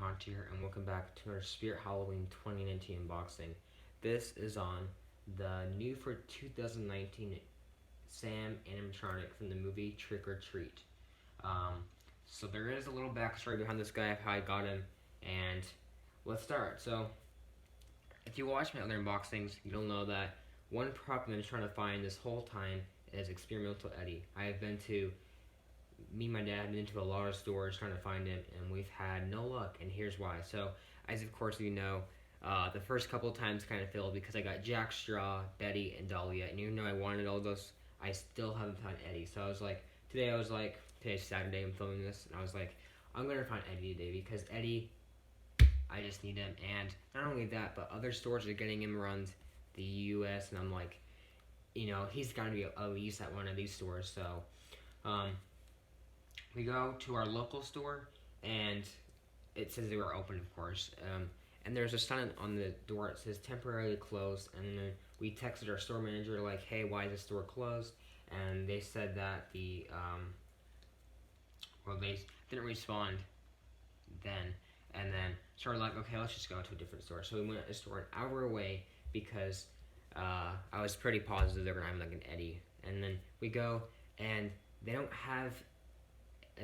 Hunter here, and welcome back to our Spirit Halloween 2019 unboxing. This is on the new for 2019 Sam Animatronic from the movie Trick or Treat. So there is a little backstory behind this guy of how I got him, and let's start. So if you watch my other unboxings, you'll know that one prop I've been trying to find this whole time is Experimental Eddie. Me and my dad have been into a lot of stores trying to find him, and we've had no luck, and here's why. So, as of course you know, the first couple of times kind of failed because I got Jack Straw, Betty, and Dahlia, and even though I wanted all those, I still haven't found Eddie. So today's Saturday, I'm filming this, and I was like, I'm gonna find Eddie today because Eddie, I just need him, and not only that, but other stores are getting him around the U.S., and I'm like, he's gotta be at least at one of these stores, so, we go to our local store, and it says they were open, of course. And there's a sign on the door that says temporarily closed. And then we texted our store manager like, "Hey, why is the store closed?" And they said that they didn't respond then. And then so we're like, "Okay, let's just go to a different store." So we went to a store an hour away because I was pretty positive they were gonna have like an Eddie. And then we go, and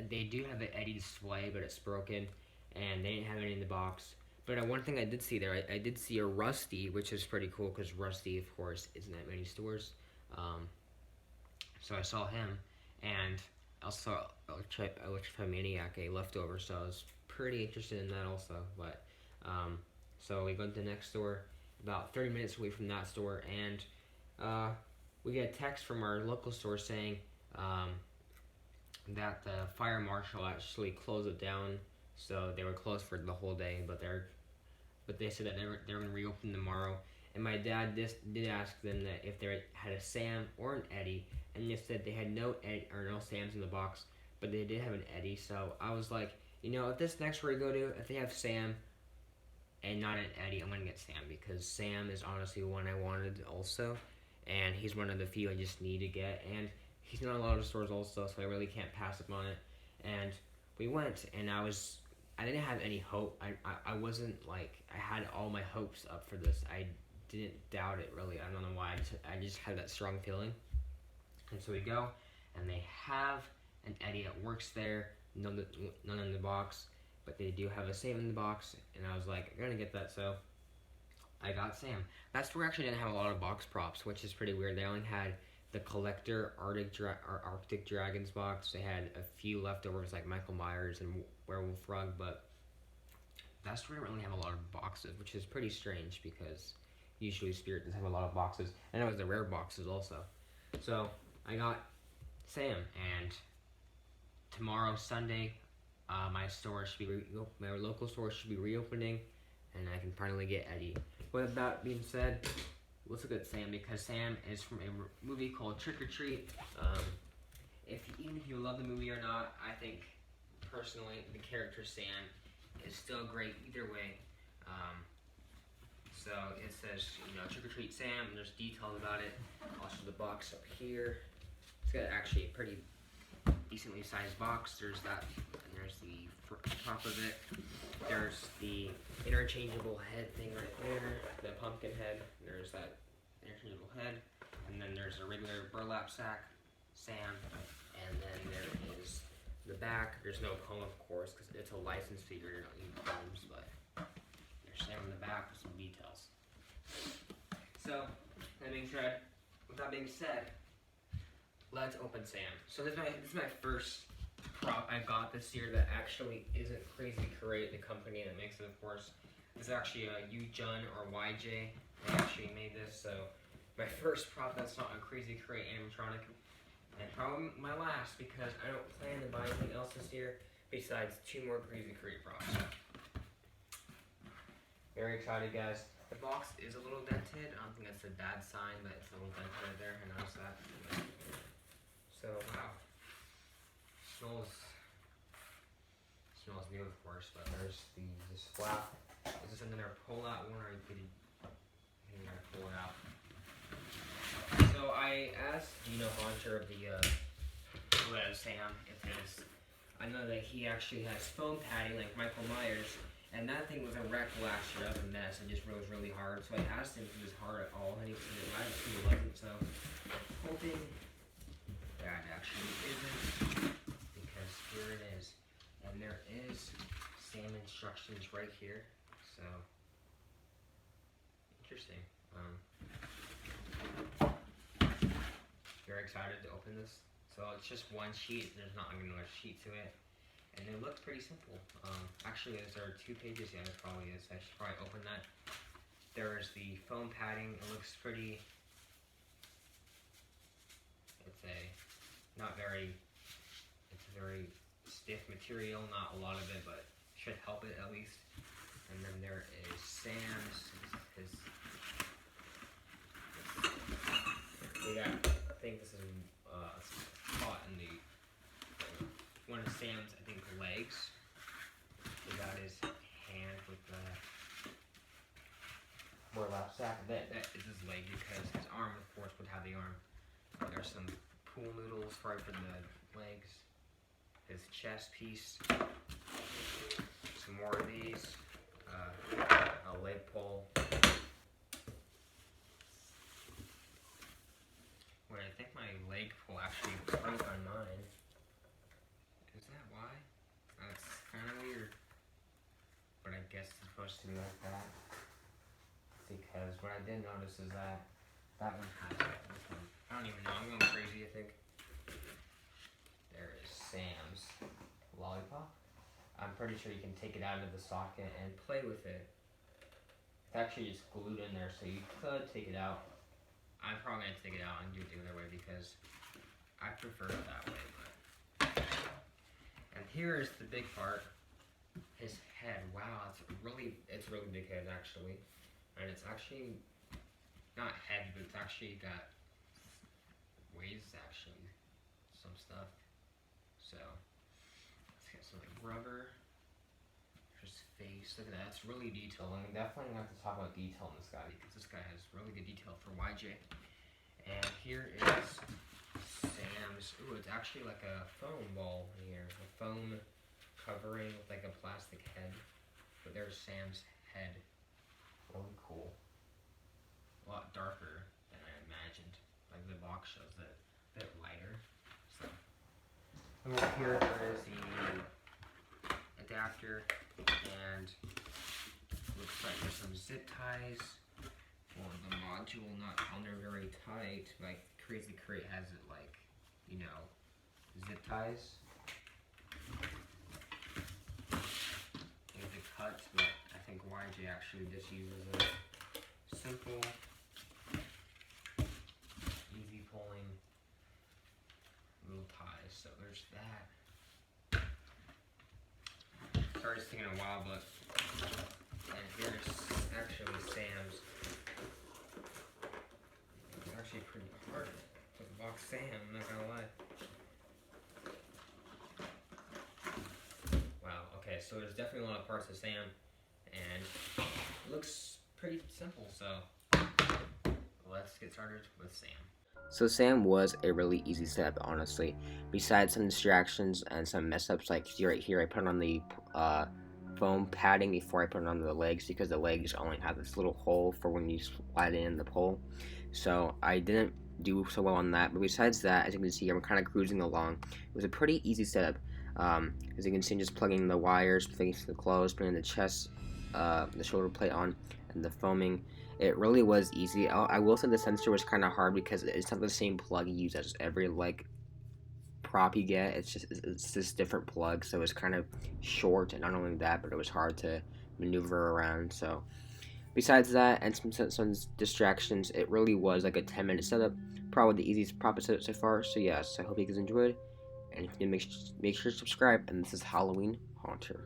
they do have an Eddie display, but it's broken, and they didn't have any in the box. But one thing I did see there, I did see a Rusty, which is pretty cool because Rusty, of course, isn't at many stores. So I saw him, and also Electrified Maniac, a leftover. So I was pretty interested in that also. But so we go to the next store, about 30 minutes away from that store, and we get a text from our local store saying that the fire marshal actually closed it down, so they were closed for the whole day. But they said that they were going to reopen tomorrow. And my dad did ask them that if they had a Sam or an Eddie, and they said they had no Sams in the box, but they did have an Eddie. So I was like, if this next store we go to, if they have Sam and not an Eddie, I'm gonna get Sam because Sam is honestly one I wanted also, and he's one of the few I just need to get, and he's not in a lot of stores also, so I really can't pass up on it. And we went, and I didn't have any hope. I wasn't like, I had all my hopes up for this. I didn't doubt it really. I don't know why. I just had that strong feeling. And so we go, and they have an Eddie that works there, none in the box, but they do have a Sam in the box, and I was like, I'm gonna get that, so I got Sam. That store actually didn't have a lot of box props, which is pretty weird. They only had the collector Arctic Dragons box. They had a few leftovers like Michael Myers and Werewolf Rug, but that store didn't really have a lot of boxes, which is pretty strange because usually Spirit does have a lot of boxes, and it was the rare boxes also. So I got Sam, and tomorrow, Sunday, my local store should be reopening, and I can finally get Eddie. With that being said, let's look at Sam, because Sam is from a movie called Trick or Treat. Even if you love the movie or not, I think personally the character Sam is still great either way. So it says, Trick or Treat Sam, and there's details about it. I'll show the box up here. It's got actually a pretty decently sized box. There's that, and there's the top of it. There's the interchangeable head thing right there, the pumpkin head. There's that interchangeable head, and then there's a regular burlap sack, Sam, and then there is the back. There's no comb, of course, because it's a licensed figure. You don't need combs, but there's Sam in the back with some details. So, with that being said, let's open Sam. So this is my first prop I got this year that actually isn't Crazy Crate, the company that makes it, of course. This is actually a Jun or YJ. They actually made this, so my first prop that's not a Crazy Crate animatronic, and probably my last because I don't plan to buy anything else this year besides 2 more Crazy Crate props. Very excited, guys. The box is a little dented. I don't think that's a bad sign, but it's a little dented right there. I noticed that. So, wow. Smells good, of course, but there's this flap. Is this another pull-out one, or you can pull it out? So I asked Hunter of who has Sam if I know that he actually has foam padding like Michael Myers, And that thing was a wreck last year. That was a mess. It just rose really hard. So I asked him if it was hard at all, and he said it wasn't. So hoping that actually isn't, because here it is. And there is SAM instructions right here. So interesting. Very excited to open this. So it's just one sheet. There's not another sheet to it. And it looks pretty simple. Actually, there are 2 pages. Yeah, there probably is. I should probably open that. There's the foam padding. It looks pretty. It's a very stiff material. Not a lot of it, but should help it at least. And then there is Sam's. I think this is caught in the one of Sam's, I think, legs. We got his hand with the more left sack. That is his leg, because his arm, of course, would have the arm. There's some pool noodles for the legs. His chest piece. Some more of these. A leg pull. Wait, I think my leg pull actually broke on mine. Is that why? That's kind of weird. But I guess it's supposed to be like that. Because what I did notice is that that one has it. This one, I don't even know. I'm going crazy, I think. There is Sam's lollipop. I'm pretty sure you can take it out of the socket and play with it. It's actually just glued in there, so you could take it out. I'm probably going to take it out and do it the other way, because I prefer it that way. But. And here is the big part. His head. Wow, it's really big head, actually. And it's actually not head, but it's actually got weighs, actually, some stuff. So let's get some like rubber. His face. Look at that. It's really detailed. I mean, definitely have to talk about detail in this guy, because this guy has really good detail for YJ. And here is Sam's. Ooh, it's actually like a foam ball here. A foam covering with like a plastic head. But there's Sam's head. Really cool. A lot darker than I imagined. Like the box shows it a bit lighter. So over here there is the adapter, and looks like there's some zip ties for the module not on there very tight. Like Crazy Crate has it like, you know, zip ties. There's a cut, but I think YJ actually just uses a simple, easy pulling little ties. So there's that. Sorry it's taking a while, but and here's actually Sam's. It's actually pretty hard to box Sam, I'm not gonna lie. Wow, okay, so there's definitely a lot of parts of Sam, and it looks pretty simple, so let's get started with Sam. So Sam was a really easy setup, honestly. Besides some distractions and some mess ups, like right here, I put on the foam padding before I put it on the legs, because the legs only have this little hole for when you slide it in the pole. So I didn't do so well on that, but besides that, as you can see, I'm kind of cruising along. It was a pretty easy setup. As you can see, just plugging the wires, fitting the clothes, putting the chest, the shoulder plate on, and the foaming. It really was easy. I will say the sensor was kind of hard, because it's not the same plug you use as every like prop you get. It's this different plug, so it's kind of short, and not only that, but it was hard to maneuver around. So besides that, and some distractions, it really was like a 10-minute setup. Probably the easiest prop setup so far. So yes, I hope you guys enjoyed, and if you make sure to subscribe. And this is Halloween Haunter.